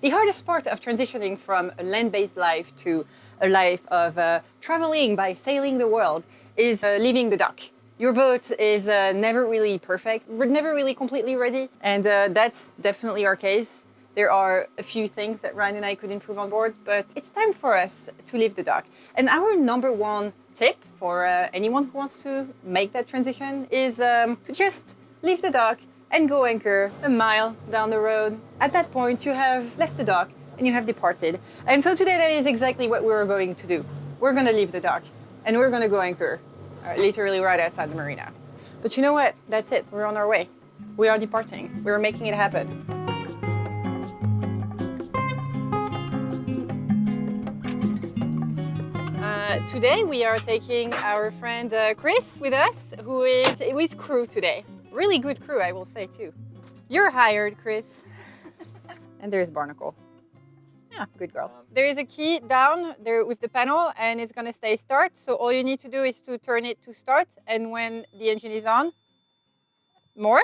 The hardest part of transitioning from a land-based life to a life of traveling by sailing the world is leaving the dock. Your boat is never really perfect, we're never really completely ready, and that's definitely our case. There are a few things that Ryan and I could improve on board, but it's time for us to leave the dock. And our number one tip for anyone who wants to make that transition is to just leave the dock and go anchor a mile down the road. At that point, you have left the dock and you have departed. And so today, that is exactly what we're going to do. We're gonna leave the dock and we're gonna go anchor, literally right outside the marina. But you know what? That's it. We're on our way. We are departing. We're making it happen. Today we are taking our friend Chris with us, who is with crew today. Really good crew, I will say too. You're hired, Chris. And there's Barnacle. Yeah, good girl. There is a key down there with the panel and it's gonna stay start. So all you need to do is to turn it to start, and when the engine is on, more.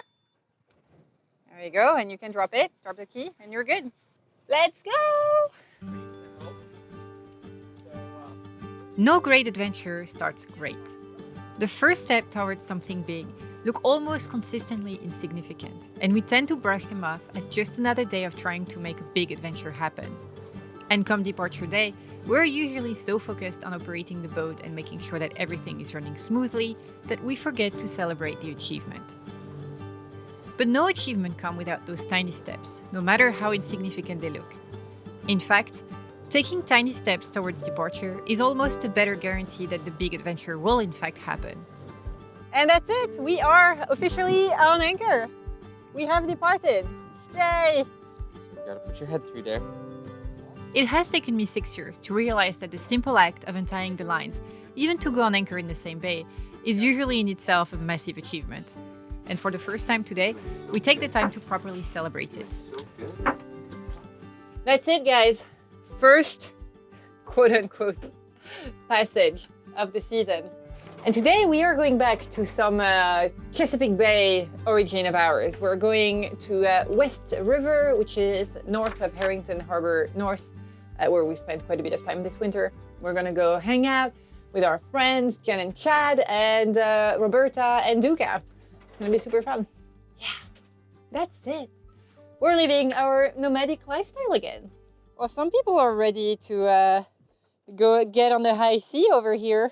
There you go, and you can drop it, drop the key, and you're good. Let's go! No great adventure starts great. The first step towards something big look almost consistently insignificant, and we tend to brush them off as just another day of trying to make a big adventure happen. And come departure day, we're usually so focused on operating the boat and making sure that everything is running smoothly that we forget to celebrate the achievement. But no achievement comes without those tiny steps, no matter how insignificant they look. In fact, taking tiny steps towards departure is almost a better guarantee that the big adventure will in fact happen. And that's it, we are officially on anchor. We have departed. Yay! So you gotta put your head through there. It has taken me 6 years to realize that the simple act of untying the lines, even to go on anchor in the same bay, is usually in itself a massive achievement. And for the first time today, we take the time to properly celebrate it. That's it, guys. First, quote-unquote, passage of the season. And today we are going back to some Chesapeake Bay origin of ours. We're going to West River, which is north of Harrington Harbor North, where we spent quite a bit of time this winter. We're gonna go hang out with our friends, Jen and Chad, and Roberta and Duca. It's gonna be super fun. Yeah, that's it. We're living our nomadic lifestyle again. Well, some people are ready to go get on the high sea over here.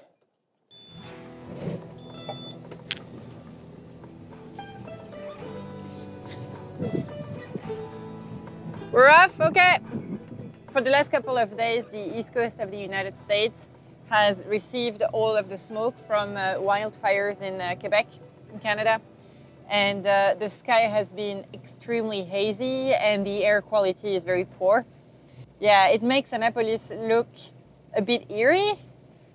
We're off, okay. For the last couple of days, the east coast of the United States has received all of the smoke from wildfires in Quebec, in Canada. And the sky has been extremely hazy and the air quality is very poor. Yeah, it makes Annapolis look a bit eerie.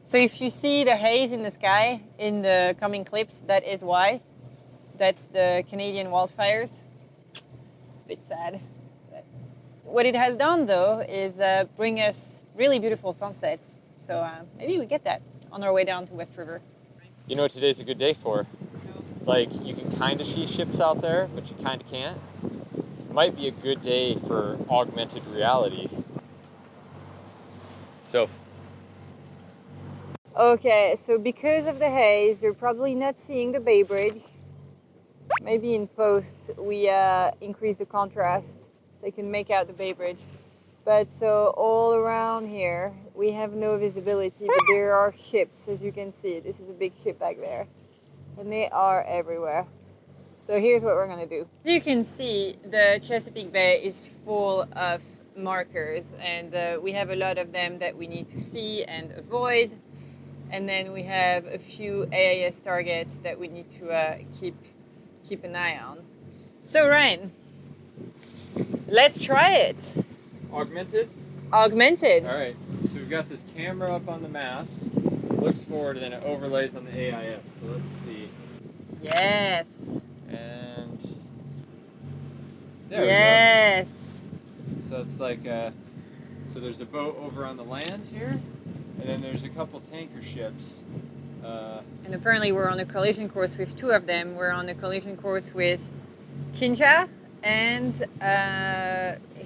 So if you see the haze in the sky in the coming clips, that is why. That's the Canadian wildfires. It's a bit sad. But what it has done though is bring us really beautiful sunsets. So maybe we get that on our way down to West River. You know what today's a good day for? Like, you can kind of see ships out there, but you kind of can't. It might be a good day for augmented reality. So. Okay, so because of the haze, you're probably not seeing the Bay Bridge. Maybe in post, we increase the contrast so you can make out the Bay Bridge. But so all around here, we have no visibility, but there are ships, as you can see. This is a big ship back there. And they are everywhere. So here's what we're gonna do. As you can see, the Chesapeake Bay is full of markers, and we have a lot of them that we need to see and avoid. And then we have a few AIS targets that we need to keep an eye on. So Ryan, let's try it. Augmented? Augmented. All right, so we've got this camera up on the mast, looks forward, and then it overlays on the AIS. So let's see. Yes. And there yes. we go. So it's like, so there's a boat over on the land here, and then there's a couple tanker ships. And apparently we're on a collision course with two of them. We're on a collision course with Kinja and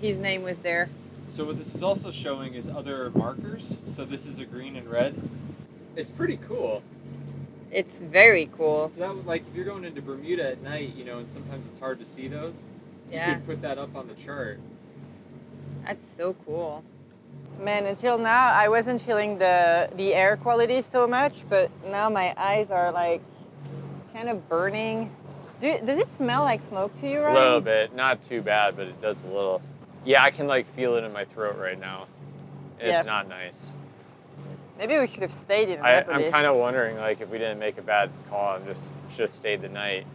his name was there. So what this is also showing is other markers. So this is a green and red. It's pretty cool. It's very cool. So that would, like, if you're going into Bermuda at night, you know, and sometimes it's hard to see those, Yeah. you could put that up on the chart. That's so cool. Man, until now I wasn't feeling the air quality so much, but now my eyes are like kind of burning. Does it smell like smoke to you, A Ryan? little bit, not too bad, but it does a little. Yeah, I can like feel it in my throat right now. It's Yeah. not nice. Maybe we should have stayed in I'm Annapolis. kind of wondering, like, if we didn't make a bad call and should have stayed the night.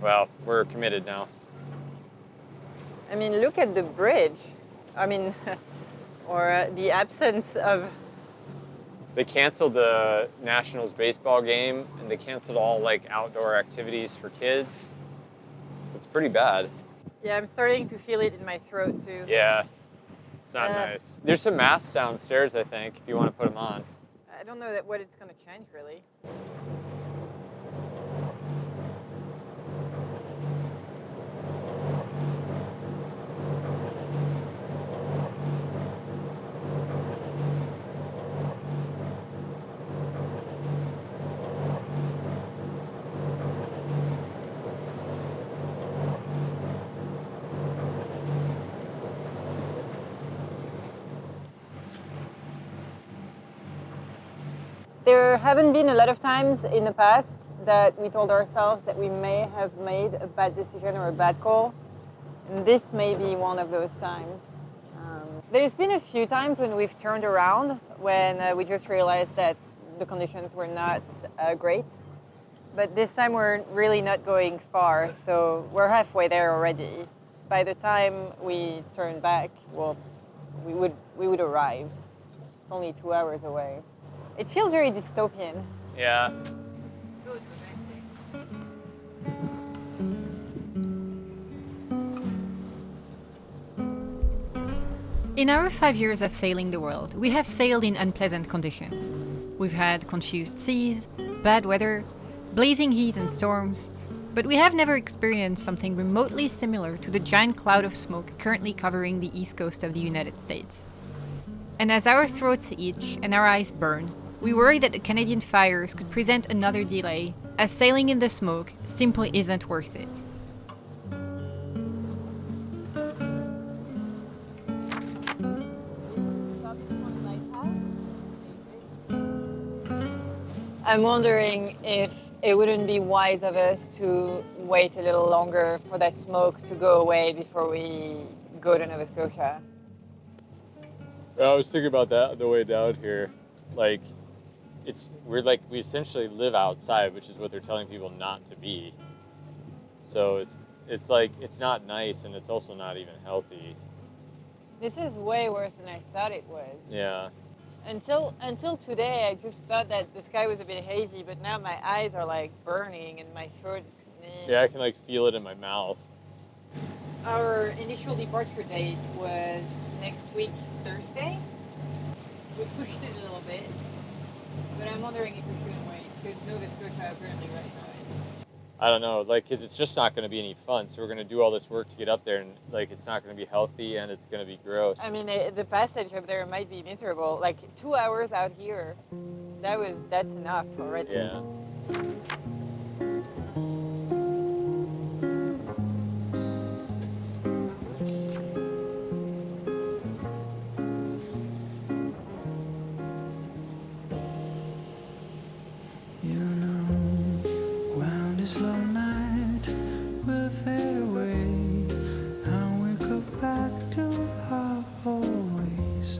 Well, we're committed now. I mean, look at the bridge. I mean, or the absence of. They canceled the Nationals baseball game, and they canceled all like outdoor activities for kids. It's pretty bad. Yeah, I'm starting to feel it in my throat too. Yeah, it's not nice. There's some masks downstairs, I think, if you want to put them on. I don't know what it's gonna change really. There haven't been a lot of times in the past that we told ourselves that we may have made a bad decision or a bad call. And this may be one of those times. There's been a few times when we've turned around, when we just realized that the conditions were not great. But this time we're really not going far, so we're halfway there already. By the time we turn back, well, we would arrive. It's only 2 hours away. It feels very dystopian. Yeah. So dramatic. In our 5 years of sailing the world, we have sailed in unpleasant conditions. We've had confused seas, bad weather, blazing heat and storms, but we have never experienced something remotely similar to the giant cloud of smoke currently covering the east coast of the United States. And as our throats itch and our eyes burn, we worry that the Canadian fires could present another delay, as sailing in the smoke simply isn't worth it. I'm wondering if it wouldn't be wise of us to wait a little longer for that smoke to go away before we go to Nova Scotia. Well, I was thinking about that on the way down here. Like, we essentially live outside, which is what they're telling people not to be. So it's like, it's not nice, and it's also not even healthy. This is way worse than I thought it was. Yeah. Until today, I just thought that the sky was a bit hazy, but now my eyes are like burning and my throat is... Yeah, I can like feel it in my mouth. Our initial departure date was next week, Thursday. We pushed it a little bit, but I'm wondering if we shouldn't wait, because Nova Scotia apparently right now I don't know, like, because it's just not going to be any fun. So we're going to do all this work to get up there, and like, it's not going to be healthy, and it's going to be gross. I mean, the passage up there might be miserable. Like 2 hours out here, that's enough already. Yeah. Slow night will fade away, and we go back to our old ways,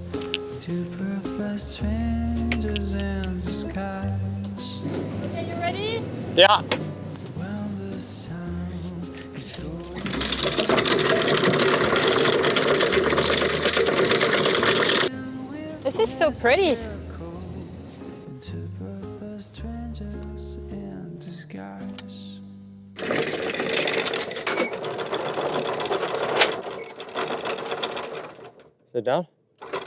to prefer strangers in disguise. Okay, you ready? Yeah. When the sound is going, This is so pretty. to prefer strangers in disguise. Sit down.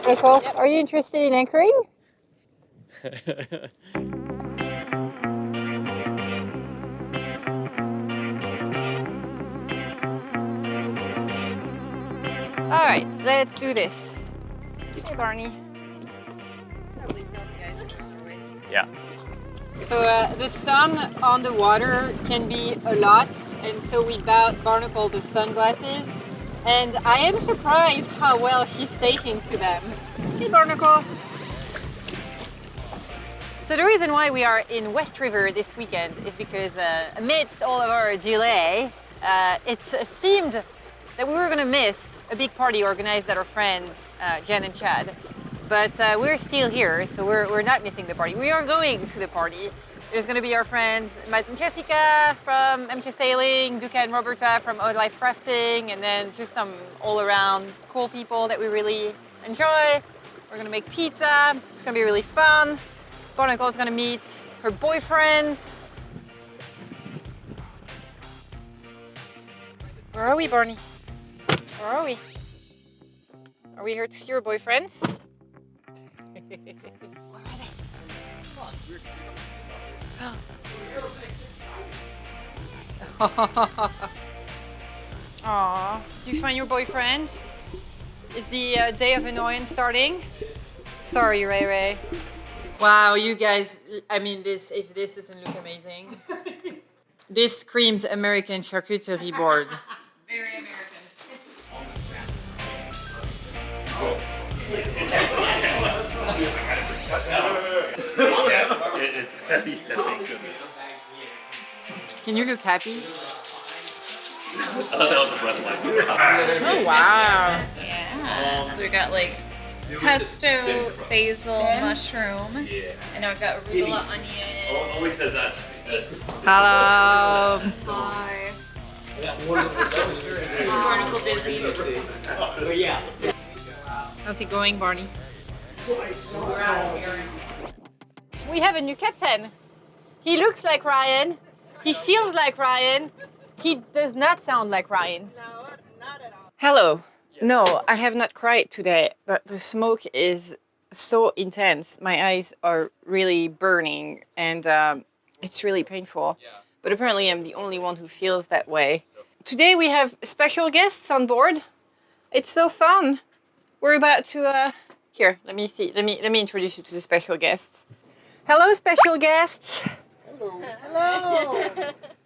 Nicole, are you interested in anchoring? All right, let's do this. Hey, Barney. Yeah. So the sun on the water can be a lot, and so we bought Barnacle the sunglasses, and I am surprised how well he's taking to them. Hey, Barnacle. So the reason why we are in West River this weekend is because amidst all of our delay, it seemed that we were going to miss a big party organized at our friends, Jen and Chad. But we're still here, so we're not missing the party. We are going to the party. There's going to be our friends Matt and Jessica from MK Sailing, Duca and Roberta from Odd Life Crafting, and then just some all-around cool people that we really enjoy. We're going to make pizza. It's going to be really fun. Barnacle's going to meet her boyfriends. Where are we, Barney? Where are we? Are we here to see your boyfriends? Where are they? Aww. Did you find your boyfriend? Is the day of annoyance starting? Sorry, Ray Ray. Wow, you guys, I mean, if this doesn't look amazing. This screams American charcuterie board. Very American. Can you look happy? I thought that was a breath weapon. Oh, wow. Yeah. So we got like pesto, basil, mushroom, and I've got arugula onion. Only because that's Hello. Hi. Barnacle busy. How's it going, Barney? So we have a new captain. He looks like Ryan. He feels like Ryan. He does not sound like Ryan. No, not at all. Hello. No, I have not cried today, but the smoke is so intense. My eyes are really burning, and it's really painful. But apparently I'm the only one who feels that way. Today we have special guests on board. It's so fun. We're about to here, let me see. Let me introduce you to the special guests. Hello, special guests. Hello.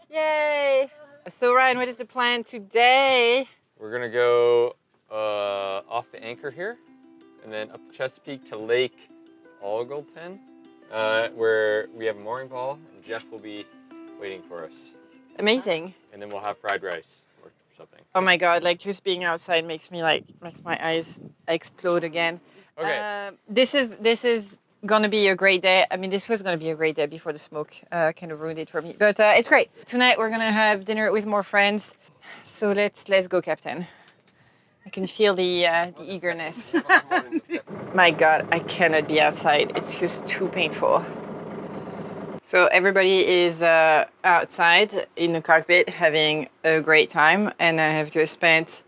Yay. So Ryan, what is the plan today? We're gonna go off the anchor here, and then up the Chesapeake to Lake Ogleton, where we have a mooring ball, and Jeff will be waiting for us. Amazing. And then we'll have fried rice or something. Oh my god, like just being outside makes my eyes explode again. Okay. This is gonna be a great day. I mean, this was gonna be a great day before the smoke kind of ruined it for me. But it's great. Tonight we're gonna have dinner with more friends. So let's go, Captain. I can feel the eagerness. My god, I cannot be outside. It's just too painful. So everybody is outside in the cockpit having a great time, and I have just spent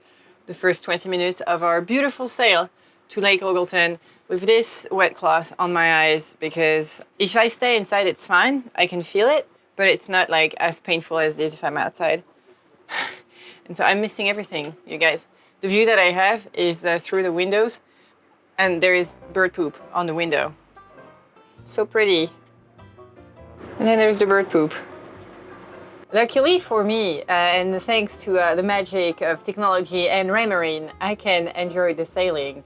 the first 20 minutes of our beautiful sail to Lake Ogleton with this wet cloth on my eyes, because if I stay inside, it's fine. I can feel it, but it's not like as painful as it is if I'm outside. And so I'm missing everything, you guys. The view that I have is through the windows, and there is bird poop on the window. So pretty. And then there's the bird poop. Luckily for me, and thanks to the magic of technology and Ray Marine, I can enjoy the sailing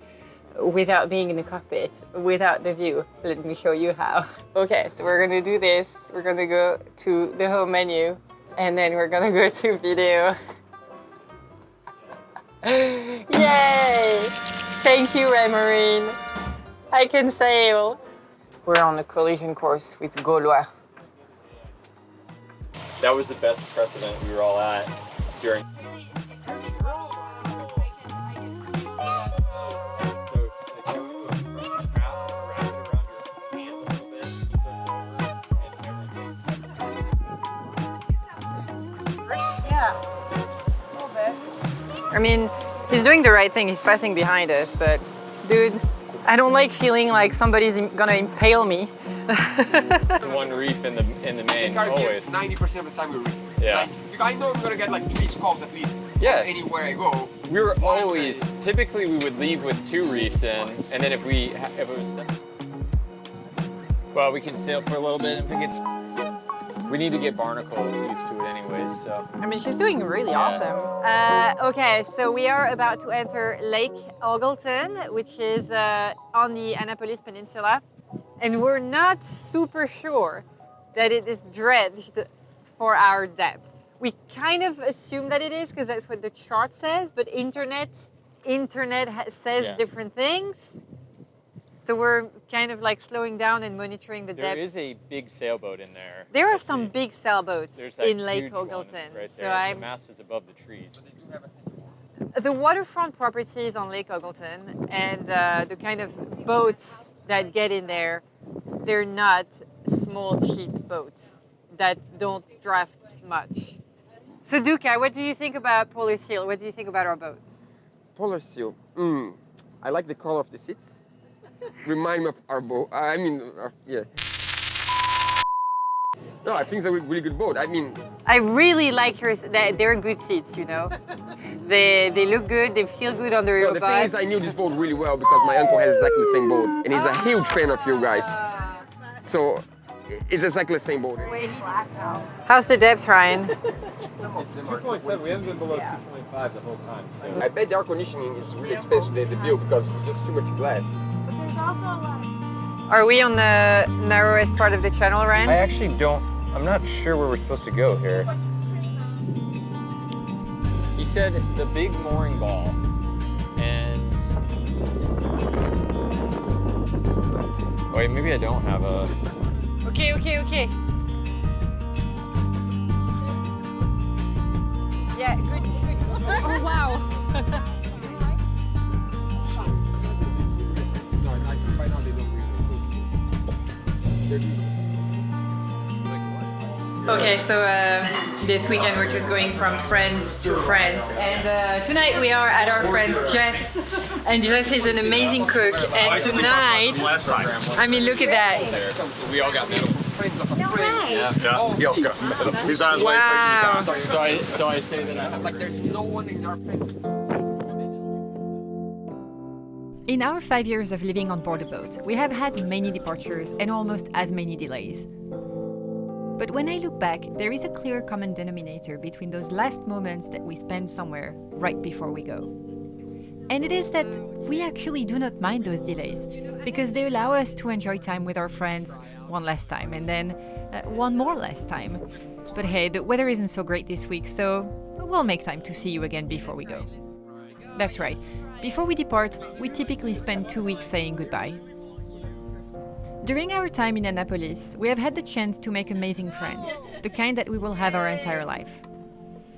without being in the cockpit, without the view. Let me show you how. Okay, so we're gonna do this. We're gonna go to the home menu, and then we're gonna go to video. Yay! Thank you, Ray Marine. I can sail. We're on a collision course with Gaulois. That was the best precedent we were all at during. I mean, he's doing the right thing. He's passing behind us, but dude, I don't like feeling like somebody's gonna impale me. One reef in the main, always. 90% of the time we reef. Yeah. Like, I know I'm gonna get like 3 scalps at least. Yeah. Anywhere I go. We were always, typically we would leave with 2 reefs in, and then if it was, well, we can sail for a little bit if it gets, we need to get Barnacle used to it anyways, so. I mean, she's doing really awesome. Okay, so we are about to enter Lake Ogleton, which is on the Annapolis Peninsula. And we're not super sure that it is dredged for our depth. We kind of assume that it is because that's what the chart says, but internet says different things. So we're kind of like slowing down and monitoring the depth. There is a big sailboat in there. There are some big sailboats in Lake huge one Ogleton. right so there. The mast is above the trees. The waterfront properties on Lake Ogleton and the kind of boats that get in there, they're not small, cheap boats that don't draft much. So Duca, what do you think about Polar Seal? What do you think about our boat? Polar Seal. I like the color of the seats. Remind me of our boat. Yeah. No, I think it's a really good boat. I mean, I really like yours. They're good seats, you know. They look good. They feel good under your the butt. thing is, I knew this boat really well because my uncle has exactly the same boat, and he's a huge fan of you guys. So it's exactly the same boat. How's the depth, Ryan? It's 2.7, we haven't been below 2.5 the whole time, so. I bet the air conditioning is really expensive, the bill, because it's just too much glass. Are we on the narrowest part of the channel, Ryan? I actually I'm not sure where we're supposed to go here. He said the big mooring ball, and wait, maybe I don't have a. Okay. Yeah, good. Oh wow. No, by now they don't really. Okay, so this weekend we're just going from friends to friends, and tonight we are at our friend's Jeff, and Jeff is an amazing cook, and tonight, I mean, look at that. We all got medals. No way. Yeah. Yo, he's on his way. Wow. So I say that I have. Like there's no one in our family. In our 5 years of living on board a boat, we have had many departures and almost as many delays. But when I look back, there is a clear common denominator between those last moments that we spend somewhere right before we go. And it is that we actually do not mind those delays, because they allow us to enjoy time with our friends one last time, and then one more last time. But hey, the weather isn't so great this week, so we'll make time to see you again before we go. That's right. Before we depart, we typically spend 2 weeks saying goodbye. During our time in Annapolis, we have had the chance to make amazing friends, the kind that we will have our entire life.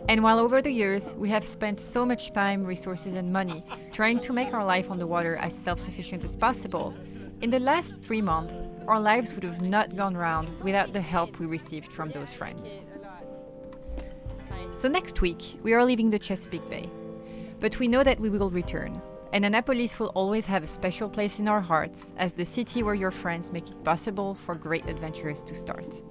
And while over the years, we have spent so much time, resources, and money trying to make our life on the water as self-sufficient as possible, in the last 3 months, our lives would have not gone round without the help we received from those friends. So next week, we are leaving the Chesapeake Bay. But we know that we will return, and Annapolis will always have a special place in our hearts as the city where your friends make it possible for great adventures to start.